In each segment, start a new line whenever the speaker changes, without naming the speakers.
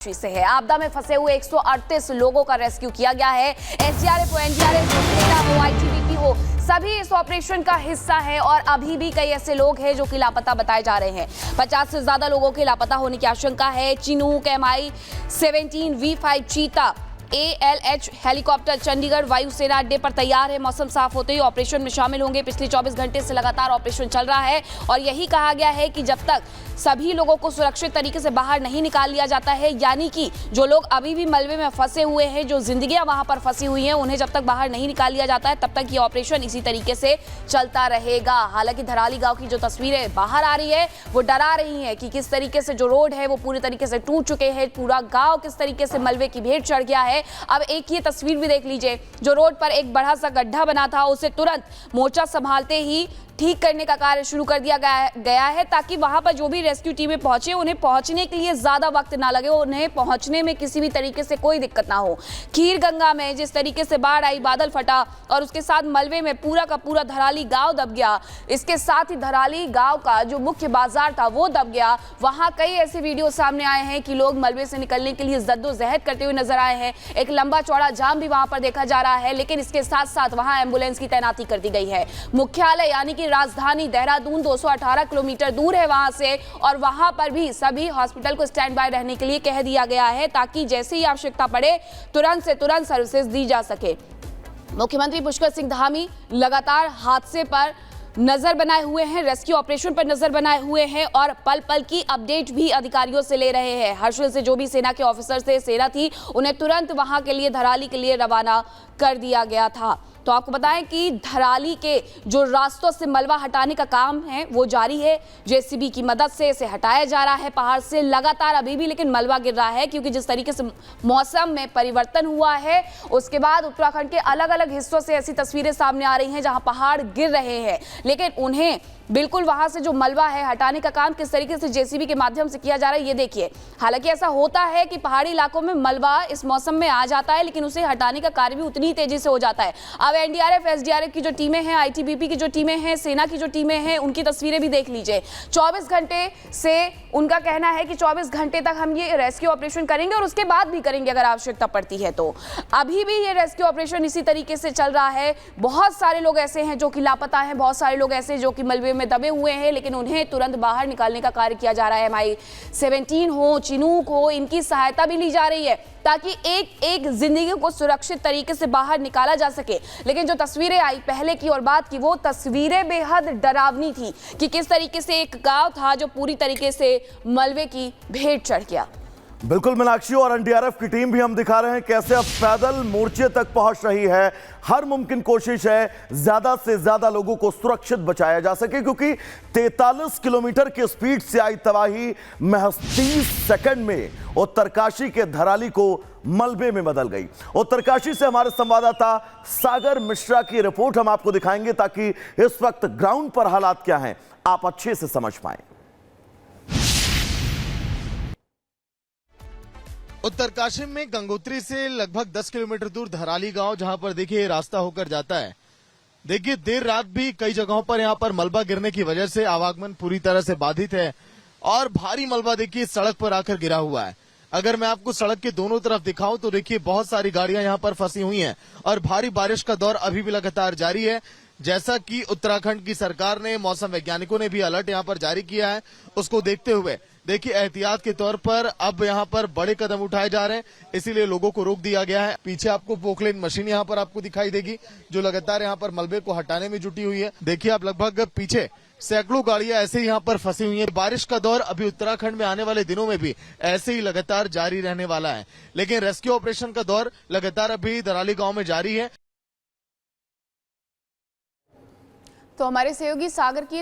से है। आपदा में फंसे हुए 138 लोगों का रेस्क्यू किया गया है। एसडीआरएफ हो, एनडीआरएफ हो, सेना हो, आईटीबीपी हो, सभी इस ऑपरेशन का हिस्सा है और अभी भी कई ऐसे लोग हैं जो कि लापता बताए जा रहे हैं। 50 से ज्यादा लोगों के लापता होने की आशंका है। चिनूक MI-17 V5 चीता ALH हेलीकॉप्टर चंडीगढ़ वायुसेना अड्डे पर तैयार है। मौसम साफ होते ही ऑपरेशन में शामिल होंगे। पिछले 24 घंटे से लगातार ऑपरेशन चल रहा है और यही कहा गया है कि जब तक सभी लोगों को सुरक्षित तरीके से बाहर नहीं निकाल लिया जाता है, यानी कि जो लोग अभी भी मलबे में फंसे हुए हैं, जो जिंदगियां वहां पर फंसी हुई हैं, उन्हें जब तक बाहर नहीं निकाल लिया जाता है तब तक ये ऑपरेशन इसी तरीके से चलता रहेगा। हालांकि धराली गांव की जो तस्वीरें बाहर आ रही है वो डरा रही है कि किस तरीके से जो रोड है वो पूरी तरीके से टूट चुके हैं, पूरा गांव किस तरीके से मलबे की भेंट चढ़ गया है। अब एक ये तस्वीर भी देख लीजिए, जो रोड पर एक बड़ा सा गड्ढा बना था उसे तुरंत मोर्चा संभालते ही ठीक करने का कार्य शुरू कर दिया गया है ताकि वहां पर जो भी रेस्क्यू टीमें पहुंचे उन्हें पहुंचने के लिए ज्यादा वक्त ना लगे, उन्हें पहुंचने में किसी भी तरीके से कोई दिक्कत ना हो। खीर गंगा में जिस तरीके से बाढ़ आई, बादल फटा और उसके साथ मलबे में पूरा का पूरा धराली गांव दब गया, इसके साथ ही धराली गांव का जो मुख्य बाजार था वो दब गया। वहां कई ऐसे वीडियो सामने आए हैं कि लोग मलबे से निकलने के लिए जद्दोजहद करते हुए नजर आए हैं। एक लंबा चौड़ा जाम भी वहां पर देखा जा रहा है, लेकिन इसके साथ साथ वहां एम्बुलेंस की तैनाती कर दी गई है। मुख्यालय यानी कि राजधानी देहरादून 218 किलोमीटर दूर है वहां से और वहां पर भी सभी हॉस्पिटल को स्टैंड बाय रहने के लिए कह दिया गया है ताकि जैसे ही आवश्यकता पड़े तुरंत से तुरंत सर्विसेज दी जा सके। मुख्यमंत्री पुष्कर सिंह धामी लगातार हादसे पर नजर बनाए हुए हैं, रेस्क्यू ऑपरेशन पर नजर बनाए हुए हैं और पल पल की अपडेट भी अधिकारियों से ले रहे हैं। हर्षिल से जो भी सेना के ऑफिसर थे, सेना थी, उन्हें तुरंत वहां के लिए धराली के लिए रवाना कर दिया गया था। तो आपको बताएं कि धराली के जो रास्तों से मलबा हटाने का काम है वो जारी है। जेसीबी की मदद से इसे हटाया जा रहा है पहाड़ से लगातार अभी भी, लेकिन मलबा गिर रहा है क्योंकि जिस तरीके से मौसम में परिवर्तन हुआ है उसके बाद उत्तराखंड के अलग अलग हिस्सों से ऐसी तस्वीरें सामने आ रही हैं जहां पहाड़ गिर रहे हैं, लेकिन उन्हें बिल्कुल वहां से जो मलबा है हटाने का काम किस तरीके से जेसीबी के माध्यम से किया जा रहा है ये देखिए। हालांकि ऐसा होता है कि पहाड़ी इलाकों में मलबा इस मौसम में आ जाता है, लेकिन उसे हटाने का कार्य भी उतनी ही तेजी से हो जाता है। अब एनडीआरएफ एसडीआरएफ की जो टीमें हैं, आईटीबीपी की जो टीमें हैं, सेना की जो टीमें हैं, उनकी तस्वीरें भी देख लीजिए। 24 घंटे से उनका कहना है कि 24 घंटे तक हम ये रेस्क्यू ऑपरेशन करेंगे और उसके बाद भी करेंगे अगर आवश्यकता पड़ती है तो। अभी भी ये रेस्क्यू ऑपरेशन इसी तरीके से चल रहा है। बहुत सारे लोग ऐसे हैं जो कि लापता हैं, बहुत सारे लोग ऐसे जो कि मलबे में दबे हुए हैं, लेकिन उन्हें तुरंत बाहर निकालने का कार्य किया जा रहा है। MI-17 हो, चिनूक हो, इनकी सहायता भी ली जा रही है ताकि एक एक जिंदगी को सुरक्षित तरीके से बाहर निकाला जा सके। लेकिन जो तस्वीरें आई पहले की और बाद की, वो तस्वीरें बेहद डरावनी थी कि किस तरीके से एक गांव था जो पूरी तरीके से मलबे की भेंट चढ़ गया।
बिल्कुल मीनाक्षी, और एनडीआरएफ की टीम भी हम दिखा रहे हैं कैसे अब पैदल मोर्चे तक पहुंच रही है। हर मुमकिन कोशिश है ज्यादा से ज्यादा लोगों को सुरक्षित बचाया जा सके, क्योंकि 43 किलोमीटर की स्पीड से आई तबाही महज 30 सेकंड में उत्तरकाशी के धराली को मलबे में बदल गई। उत्तरकाशी से हमारे संवाददाता सागर मिश्रा की रिपोर्ट हम आपको दिखाएंगे ताकि इस वक्त ग्राउंड पर हालात क्या हैं आप अच्छे से समझ पाएं।
उत्तरकाशी में गंगोत्री से लगभग 10 किलोमीटर दूर धराली गांव, जहां पर देखिए रास्ता होकर जाता है। देखिए देर रात भी कई जगहों पर यहां पर मलबा गिरने की वजह से आवागमन पूरी तरह से बाधित है और भारी मलबा देखिए सड़क पर आकर गिरा हुआ है। अगर मैं आपको सड़क के दोनों तरफ दिखाऊं तो देखिए बहुत सारी गाड़ियां यहां पर फंसी हुई हैं और भारी बारिश का दौर अभी भी लगातार जारी है। जैसा कि उत्तराखंड की सरकार ने, मौसम वैज्ञानिकों ने भी अलर्ट यहां पर जारी किया है, उसको देखते हुए देखिए एहतियात के तौर पर अब यहां पर बड़े कदम उठाए जा रहे हैं, इसीलिए लोगों को रोक दिया गया है। पीछे आपको पोकलेन मशीन यहां पर आपको दिखाई देगी जो लगातार यहां पर मलबे को हटाने में जुटी हुई है। देखिए आप लगभग पीछे सैकड़ों गाड़ियां ऐसे ही यहां पर फंसी हुई हैं। बारिश का दौर अभी उत्तराखंड में आने वाले दिनों में भी ऐसे ही लगातार जारी रहने वाला है, लेकिन रेस्क्यू ऑपरेशन का दौर लगातार अभी धराली गांव में जारी है।
तो हमारे सहयोगी सागर की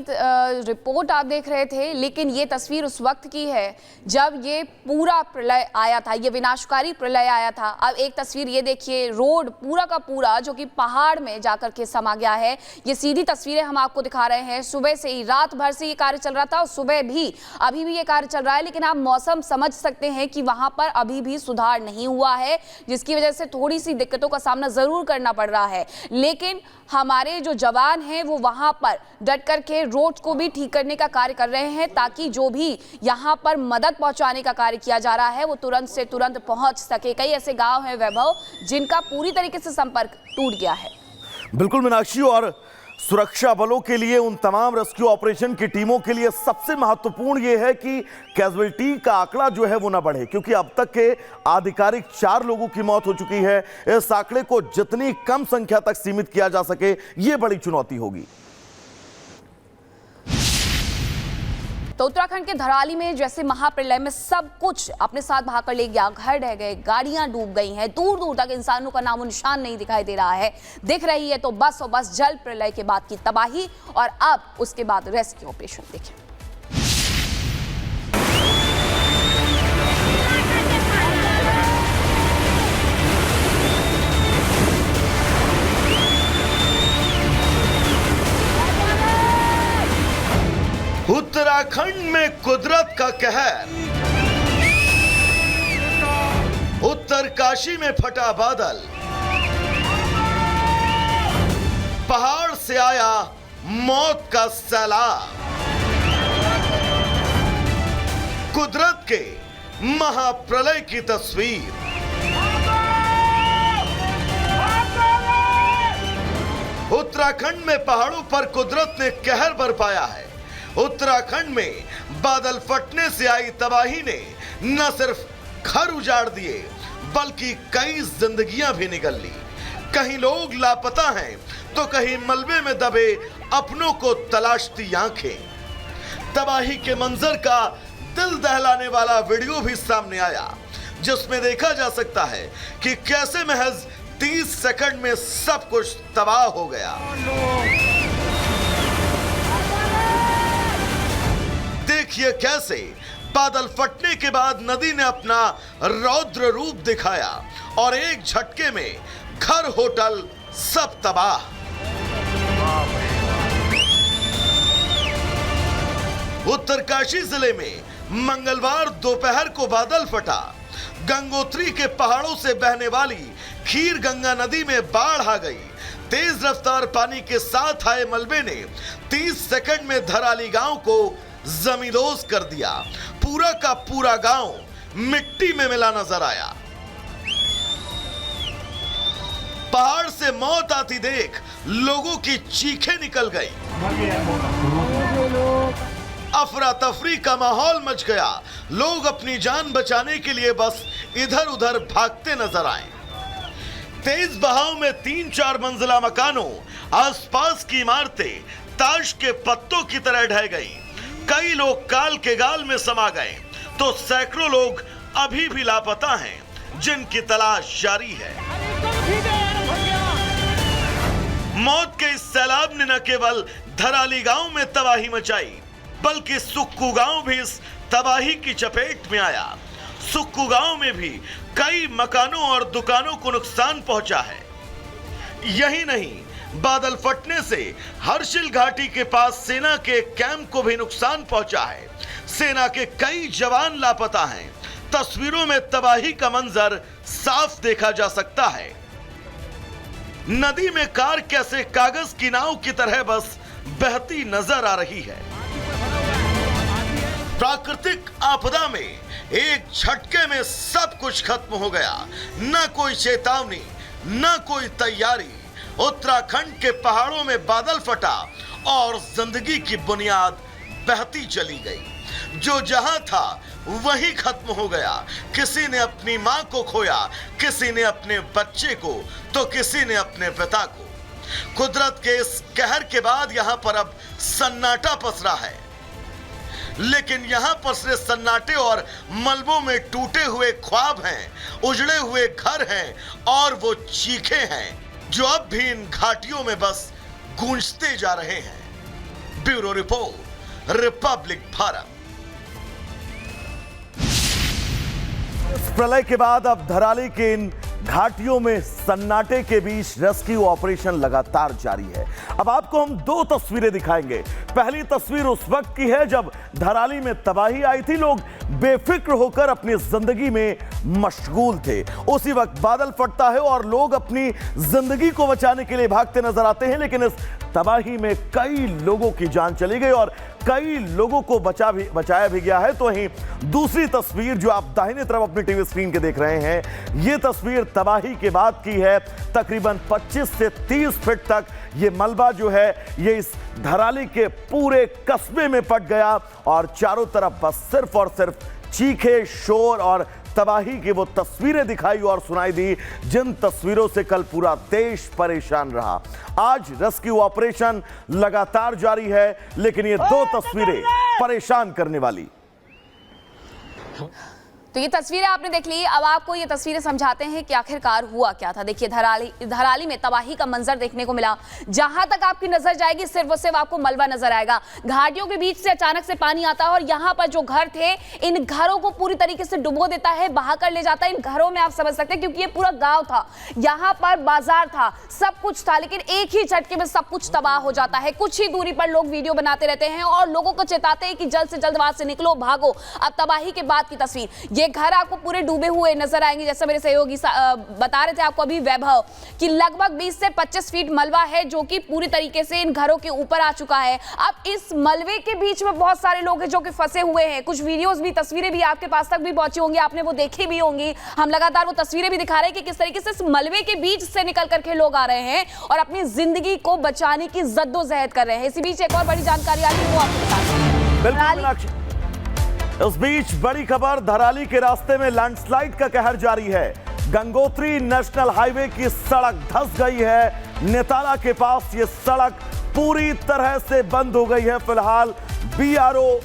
रिपोर्ट आप देख रहे थे, लेकिन ये तस्वीर उस वक्त की है जब ये पूरा प्रलय आया था, ये विनाशकारी प्रलय आया था। अब एक तस्वीर ये देखिए, रोड पूरा का पूरा जो कि पहाड़ में जाकर के समा गया है। ये सीधी तस्वीरें हम आपको दिखा रहे हैं। सुबह से ही, रात भर से ये कार्य चल रहा था और सुबह भी अभी भी ये कार्य चल रहा है, लेकिन आप मौसम समझ सकते हैं कि वहां पर अभी भी सुधार नहीं हुआ है, जिसकी वजह से थोड़ी सी दिक्कतों का सामना जरूर करना पड़ रहा है। लेकिन हमारे जो जवान हैं वो वहां वहां पर डट करके रोड को भी ठीक करने का कार्य कर रहे हैं, ताकि जो भी यहां पर मदद पहुंचाने का कार्य किया जा रहा है वो तुरंत से तुरंत पहुंच सके। कई ऐसे गांव हैं वैभव जिनका पूरी तरीके से संपर्क टूट गया है।
बिल्कुल मीनाक्षी, और सुरक्षा बलों के लिए, उन तमाम रेस्क्यू ऑपरेशन की टीमों के लिए सबसे महत्वपूर्ण यह है कि कैजुअलिटी का आंकड़ा जो है वो ना बढ़े, क्योंकि अब तक के आधिकारिक 4 लोगों की मौत हो चुकी है। इस आंकड़े को जितनी कम संख्या तक सीमित किया जा सके, यह बड़ी चुनौती होगी।
तो उत्तराखंड के धराली में जैसे महाप्रलय में सब कुछ अपने साथ बहाकर ले गया, घर ढह गए, गाड़ियां डूब गई हैं, दूर दूर तक इंसानों का नामो निशान नहीं दिखाई दे रहा है। दिख रही है तो बस और बस जल प्रलय के बाद की तबाही, और अब उसके बाद रेस्क्यू ऑपरेशन। देखें,
उत्तराखंड में कुदरत का कहर, उत्तरकाशी में फटा बादल, पहाड़ से आया मौत का सैलाब, कुदरत के महाप्रलय की तस्वीर। उत्तराखंड में पहाड़ों पर कुदरत ने कहर बरपाया है। उत्तराखंड में बादल फटने से आई तबाही ने न सिर्फ घर उजाड़ दिए, बल्कि कई जिंदगियां भी निगल ली। कहीं लोग लापता हैं तो कहीं मलबे में दबे अपनों को तलाशती आंखें। तबाही के मंजर का दिल दहलाने वाला वीडियो भी सामने आया, जिसमें देखा जा सकता है कि कैसे महज 30 सेकंड में सब कुछ तबाह हो गया। देखिए कैसे बादल फटने के बाद नदी ने अपना रौद्र रूप दिखाया और एक झटके में घर, होटल सब तबाह। उत्तरकाशी जिले में मंगलवार दोपहर को बादल फटा। गंगोत्री के पहाड़ों से बहने वाली खीर गंगा नदी में बाढ़ आ गई। तेज रफ्तार पानी के साथ आए मलबे ने 30 सेकंड में धराली गांव को जमींदोज कर दिया। पूरा का पूरा गांव मिट्टी में मिला नजर आया। पहाड़ से मौत आती देख लोगों की चीखें निकल गई। अफरा तफरी का माहौल मच गया। लोग अपनी जान बचाने के लिए बस इधर उधर भागते नजर आए। तेज बहाव में 3-4 मंजिला मकानों, आसपास की इमारतें ताश के पत्तों की तरह ढह गई। कई लोग काल के गाल में समा गए, तो सैकड़ों लोग अभी भी लापता हैं, जिनकी तलाश जारी है। मौत के इस सैलाब ने न केवल धराली गांव में तबाही मचाई, बल्कि सुक्कू गांव भी इस तबाही की चपेट में आया। सुक्कू गांव में भी कई मकानों और दुकानों को नुकसान पहुंचा है। यही नहीं, बादल फटने से हर्षिल घाटी के पास सेना के कैंप को भी नुकसान पहुंचा है। सेना के कई जवान लापता हैं। तस्वीरों में तबाही का मंजर साफ देखा जा सकता है। नदी में कार कैसे कागज की नाव की तरह बस बहती नजर आ रही है। प्राकृतिक आपदा में एक झटके में सब कुछ खत्म हो गया। न कोई चेतावनी, न कोई तैयारी। उत्तराखंड के पहाड़ों में बादल फटा और जिंदगी की बुनियाद बहती चली गई। जो जहां था वहीं खत्म हो गया। किसी ने अपनी मां को खोया, किसी ने अपने बच्चे को, तो किसी ने अपने पिता को। कुदरत के इस कहर के बाद यहां पर अब सन्नाटा पसरा है, लेकिन यहां पसरे सन्नाटे और मलबों में टूटे हुए ख्वाब हैं, उजड़े हुए घर हैं और वो चीखें हैं जो अब भी इन घाटियों में बस गूंजते जा रहे हैं। Bureau report, Republic Bharat.
प्रलय के बाद अब धराली के इन
घाटियों में सन्नाटे के बीच रेस्क्यू ऑपरेशन लगातार जारी है। अब आपको हम दो तस्वीरें दिखाएंगे। पहली तस्वीर उस वक्त की है जब धराली में तबाही आई थी, लोग बेफिक्र होकर अपनी जिंदगी में मशगूल थे। उसी वक्त बादल फटता है और लोग अपनी जिंदगी को बचाने के लिए भागते नजर आते हैं, लेकिन इस तबाही में कई लोगों की जान चली गई और कई लोगों को बचाया भी गया है। तो वहीं दूसरी तस्वीर जो आप दाहिने तरफ अपनी टीवी स्क्रीन के देख रहे हैं, यह तस्वीर तबाही के बाद की है। तकरीबन 25 से 30 फीट तक ये मलबा जो है ये इस धराली के पूरे कस्बे में पट गया और चारों तरफ बस सिर्फ और सिर्फ चीखे, शोर और तबाही की वो तस्वीरें दिखाई और सुनाई दी, जिन तस्वीरों से कल पूरा देश परेशान रहा। आज रेस्क्यू ऑपरेशन लगातार जारी है, लेकिन ये दो तस्वीरें परेशान करने वाली।
तो ये तस्वीरें आपने देख ली। अब आपको ये तस्वीरें समझाते हैं कि आखिरकार हुआ क्या था। देखिए, धराली में तबाही का मंजर देखने को मिला। जहां तक आपकी नजर जाएगी सिर्फ और सिर्फ आपको मलबा नजर आएगा। घाटियों के बीच से अचानक से पानी आता है और यहाँ पर जो घर थे, इन घरों को पूरी तरीके से डुबो देता है, बहा कर ले जाता है। इन घरों में आप समझ सकते हैं, क्योंकि ये पूरा गाँव था, यहाँ पर बाजार था, सब कुछ था, लेकिन एक ही झटके में सब कुछ तबाह हो जाता है। कुछ ही दूरी पर लोग वीडियो बनाते रहते हैं और लोगों को चेताते हैं कि जल्द से जल्द वहां से निकलो, भागो। अब तबाही के बाद की तस्वीर, ये घर आपको पूरे डूबे हुए नजर आएंगे। जैसा मेरे सहयोगी बता रहे थे आपको अभी, वैभव, कि लगभग 20 से 25 फीट मलबा है जो कि पूरी तरीके से इन घरों के ऊपर आ चुका है। अब इस मलबे के बीच में बहुत सारे लोग हैं जो कि फंसे हुए हैं। कुछ वीडियोस भी, तस्वीरें भी आपके पास तक भी पहुंची होंगी, आपने वो देखी भी होंगी। हम लगातार वो तस्वीरें भी दिखा रहे हैं कि किस तरीके से इस मलबे के बीच से निकल करके लोग आ रहे हैं और अपनी जिंदगी को बचाने की जद्दोजहद कर रहे हैं। इसी बीच एक और बड़ी जानकारी आ रही है, वो आपको बताते हैं।
इस बीच बड़ी खबर, धराली के रास्ते में लैंडस्लाइड का कहर जारी है। गंगोत्री नेशनल हाईवे की सड़क धंस गई है। नेताला के पास ये सड़क पूरी तरह से बंद हो गई है। फिलहाल बीआरओ,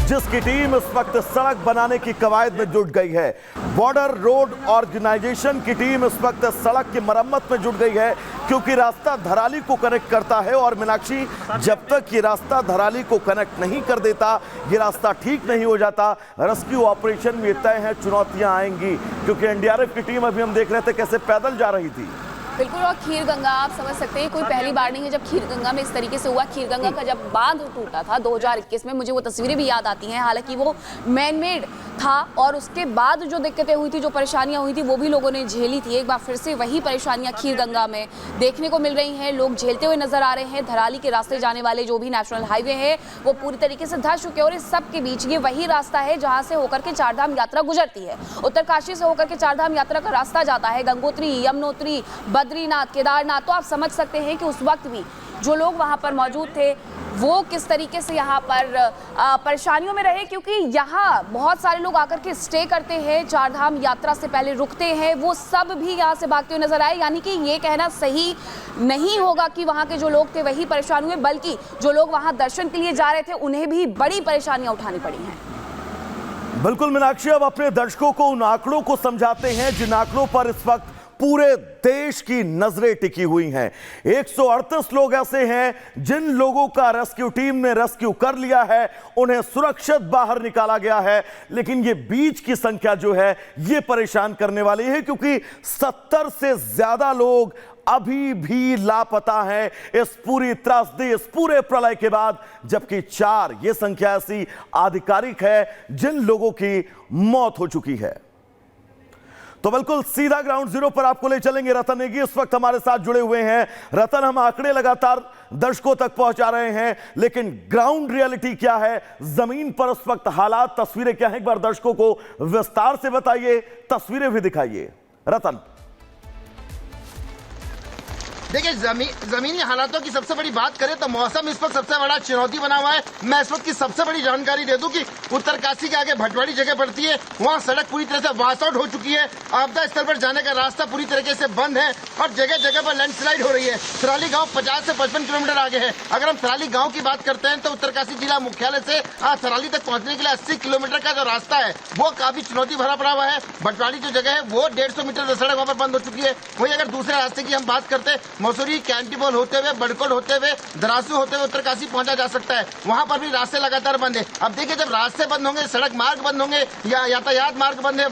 जिसकी टीम इस वक्त सड़क बनाने की कवायद में जुट गई है, बॉर्डर रोड ऑर्गेनाइजेशन की टीम इस वक्त सड़क की मरम्मत में जुट गई है, क्योंकि रास्ता धराली को कनेक्ट करता है। और मीनाक्षी, जब तक ये रास्ता धराली को कनेक्ट नहीं कर देता, ये रास्ता ठीक नहीं हो जाता, रेस्क्यू ऑपरेशन में तय है चुनौतियां आएंगी, क्योंकि एनडीआरएफ की टीम, अभी हम देख रहे थे कैसे पैदल जा रही थी।
बिल्कुल, और खीरगंगा आप समझ सकते हैं, कोई पहली बार नहीं है जब खीरगंगा में इस तरीके से हुआ। खीरगंगा का जब बांध टूटा था 2021 में, मुझे वो तस्वीरें भी याद आती हैं। हालांकि वो मैन मेड था और उसके बाद जो दिक्कतें हुई थी, जो परेशानियां हुई थी, वो भी लोगों ने झेली थी। एक बार फिर से वही परेशानियां खीरगंगा में देखने को मिल रही हैं। लोग झेलते हुए नजर आ रहे हैं। धराली के रास्ते जाने वाले जो भी नेशनल हाईवे है वो पूरी तरीके से धंस चुके हैं और इस सब के बीच ये वही रास्ता है जहाँ से होकर के चारधाम यात्रा गुजरती है। उत्तरकाशी से होकर के चारधाम यात्रा का रास्ता जाता है गंगोत्री, यमुनोत्री, बद्रीनाथ, केदारनाथ। तो आप समझ सकते हैं कि उस वक्त भी जो लोग वहां पर मौजूद थे वो किस तरीके से यहाँ पर परेशानियों में रहे, क्योंकि यहाँ बहुत सारे लोग आकर के स्टे करते हैं, चारधाम यात्रा से पहले रुकते हैं। वो सब भी यहाँ से भागते हुए नजर आए। यानी कि ये कहना सही नहीं होगा कि वहाँ के जो लोग थे वही परेशान हुए, बल्कि जो लोग वहाँ दर्शन के लिए जा रहे थे उन्हें भी बड़ी परेशानियां उठानी पड़ी हैं।
बिल्कुल मीनाक्षी, अब अपने दर्शकों को उन आंकड़ों को समझाते हैं जिन आंकड़ों पर इस वक्त पूरे देश की नजरें टिकी हुई हैं। 138 लोग ऐसे हैं जिन लोगों का रेस्क्यू टीम ने रेस्क्यू कर लिया है, उन्हें सुरक्षित बाहर निकाला गया है। लेकिन ये बीच की संख्या जो है ये परेशान करने वाली है, क्योंकि 70 से ज्यादा लोग अभी भी लापता हैं इस पूरी त्रासदी, इस पूरे प्रलय के बाद, जबकि 4 ये संख्या ऐसी आधिकारिक है जिन लोगों की मौत हो चुकी है। तो बिल्कुल सीधा ग्राउंड जीरो पर आपको ले चलेंगे। रतन नेगी इस वक्त हमारे साथ जुड़े हुए हैं। रतन, हम आंकड़े लगातार दर्शकों तक पहुंचा रहे हैं, लेकिन ग्राउंड रियलिटी क्या है, जमीन पर उस वक्त हालात, तस्वीरें क्या है, एक बार दर्शकों को विस्तार से बताइए, तस्वीरें भी दिखाइए। रतन,
देखिए, जमीनी हालातों की सबसे बड़ी बात करें तो मौसम इस वक्त सबसे बड़ा चुनौती बना हुआ है। मैं इस वक्त की सबसे बड़ी जानकारी दे दूं कि उत्तरकाशी के आगे भटवाड़ी जगह पड़ती है, वहां सड़क पूरी तरह से वॉश आउट हो चुकी है। आपदा स्थल पर जाने का रास्ता पूरी तरीके से बंद है और जगह जगह पर लैंडस्लाइड हो रही है। थराली गांव 50 से 55 किलोमीटर आगे है। अगर हम थराली गांव की बात करते हैं तो उत्तरकाशी जिला मुख्यालय से थराली तक पहुंचने के लिए 80 किलोमीटर का जो रास्ता है वो काफी चुनौती भरा पड़ा हुआ है। भटवाड़ी जो जगह है वो 150 मीटर सड़क वहां पर बंद हो चुकी है। वही अगर दूसरे रास्ते की हम बात करते हैं मसूरी कैंटीबोल होते हुए, बड़कोट होते हुए, दरासू होते हुए उत्तरकाशी पहुंचा जा सकता है। वहां पर भी रास्ते लगातार बंद है। अब देखिए, जब रास्ते बंद होंगे, सड़क मार्ग बंद होंगे या यातायात मार्ग बंद है,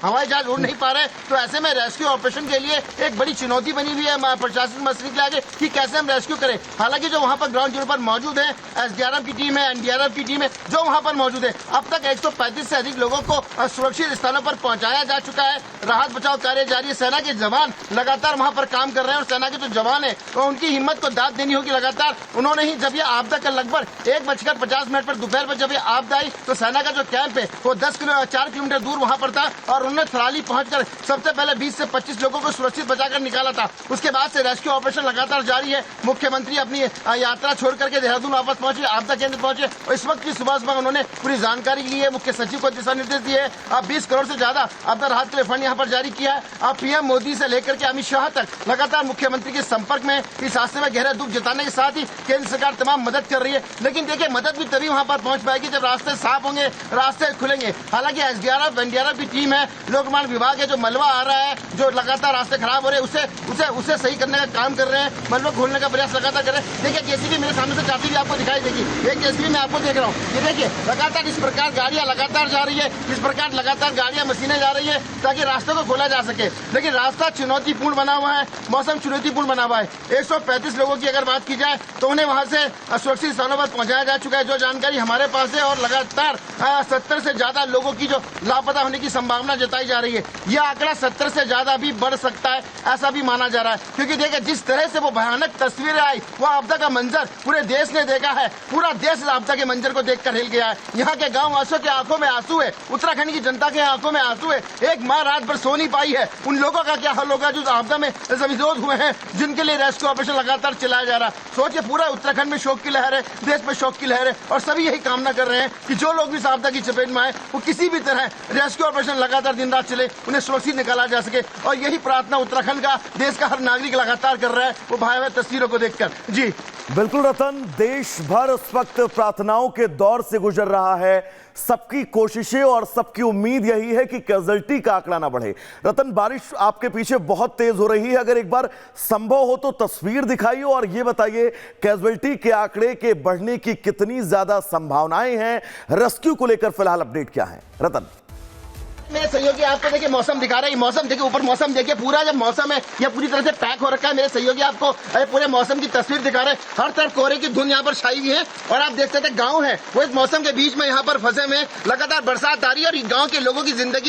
हवाई जहाज उड़ नहीं पा रहे, तो ऐसे में रेस्क्यू ऑपरेशन के लिए एक बड़ी चुनौती बनी हुई है प्रशासन मसले के आगे कि कैसे हम रेस्क्यू करें। हालांकि जो वहां पर ग्राउंड जीरो पर मौजूद है, एसडीआरएफ की टीम है, एनडीआरएफ की टीम है, जो वहां पर मौजूद है, अब तक 135 से अधिक लोगों को सुरक्षित स्थानों पर पहुंचाया जा चुका है। राहत बचाव कार्य जारी है। सेना के जवान लगातार वहां पर काम कर रहे हैं और सेना के जो जवान है तो उनकी हिम्मत को दाद देनी होगी। लगातार उन्होंने ही, जब ये आपदा का लगभग 1:50 पर दोपहर पर जब ये आपदा आई तो सेना का जो कैंप है वो 4 किलोमीटर दूर वहां पर था और उन्होंने थराली पहुंचकर सबसे पहले 20 से 25 लोगों को सुरक्षित बचाकर निकाला था। उसके बाद से रेस्क्यू ऑपरेशन लगातार जारी है। मुख्यमंत्री अपनी यात्रा छोड़ करके देहरादून वापस पहुंचे, आपदा केंद्र पहुंचे और इस वक्त की सुबह उन्होंने पूरी जानकारी की है। मुख्य सचिव को दिशा निर्देश दिए हैं। अब 20 करोड़ से ज्यादा आपदा राहत के लिए फंड यहाँ पर जारी किया है। अब पीएम मोदी से लेकर के अमित शाह तक लगातार मुख्यमंत्री के संपर्क में, इस हादसे में गहरा दुख जताने के साथ ही केंद्र सरकार तमाम मदद कर रही है। लेकिन देखिए, मदद भी तभी वहां पर पहुंच पाएगी जब रास्ते साफ होंगे, रास्ते खुलेंगे। हालांकि एसडीआरएफ, एनडीआरएफ की टीम है, लोक निर्माण विभाग है, जो मलबा आ रहा है, जो लगातार रास्ते खराब हो रहे हैं उसे सही करने का काम कर रहे हैं, मलबा खोलने का प्रयास लगातार कर रहे हैं। देखिए, जेसीबी मेरे सामने से जाती हुई आपको दिखाई देगी। एक जेसीबी मैं आपको देख रहा हूँ, ये देखिए लगातार इस प्रकार गाड़ियां लगातार जा रही है, इस प्रकार लगातार गाड़ियां, मशीनें जा रही है ताकि रास्ते को खोला जा सके। लेकिन रास्ता चुनौतीपूर्ण बना हुआ है, मौसम चुनौतीपूर्ण बना हुआ है। 135 लोगों की अगर बात की जाए तो उन्हें वहां से सुरक्षित स्थानों पर पहुंचाया जा चुका है, जो जानकारी हमारे पास है। और लगातार 70 से ज्यादा लोगों की जो लापता होने की संभावना जताई जा रही है, यह आंकड़ा 70 से ज्यादा भी बढ़ सकता है, ऐसा भी माना जा रहा है। क्योंकि देखिए, जिस तरह से वो भयानक तस्वीरें आई, वो आपदा का मंजर पूरे देश ने देखा है। पूरा देश आपदा के मंजर को देखकर हिल गया है। यहाँ के गाँव वासियों की आंखों में आंसू है, उत्तराखंड की जनता के आंखों में आंसू है। एक माँ रात भर सो नहीं पाई है। उन लोगों का क्या हाल होगा जो आपदा में जमींदोज हुए हैं, जिनके लिए रेस्क्यू ऑपरेशन लगातार चलाया जा रहा है। सोचिए, पूरा उत्तराखंड में शोक की लहर है, देश में शोक की लहर है और सभी यही कामना कर रहे हैं कि जो लोग इस आपदा की चपेट में आए वो किसी भी तरह रेस्क्यू ऑपरेशन लगातार दिन रात चले, उन्हें सुरक्षित निकाला जा सके। और यही प्रार्थना उत्तराखंड का, देश का हर नागरिक लगातार कर रहा है, वो भयावह तस्वीरों को देखकर। जी
बिल्कुल रतन, देश भर इस वक्त प्रार्थनाओं के दौर से गुजर रहा है। सबकी कोशिशें और सबकी उम्मीद यही है कि कैजुअल्टी का आंकड़ा ना बढ़े। रतन, बारिश आपके पीछे बहुत तेज हो रही है, अगर एक बार संभव हो तो तस्वीर दिखाइए और ये बताइए कैजुअल्टी के आंकड़े के बढ़ने की कितनी ज्यादा संभावनाएं हैं। रेस्क्यू को लेकर फिलहाल अपडेट क्या है रतन?
मेरे सहयोगी आपको देखिए मौसम दिखा रहे हैं। मौसम देखिए, ऊपर मौसम देखिए, पूरा जब मौसम है यह पूरी तरह से पैक हो रखा है। मेरे सहयोगी आपको पूरे मौसम की तस्वीर दिखा रहे हैं। हर तरफ कोहरे की धुंध यहाँ पर छाई हुई है और आप देख सकते हैं गाँव है वो इस मौसम के बीच में यहाँ पर फंसे हुए हैं। लगातार बरसात आ रही है और गाँव के लोगों की जिंदगी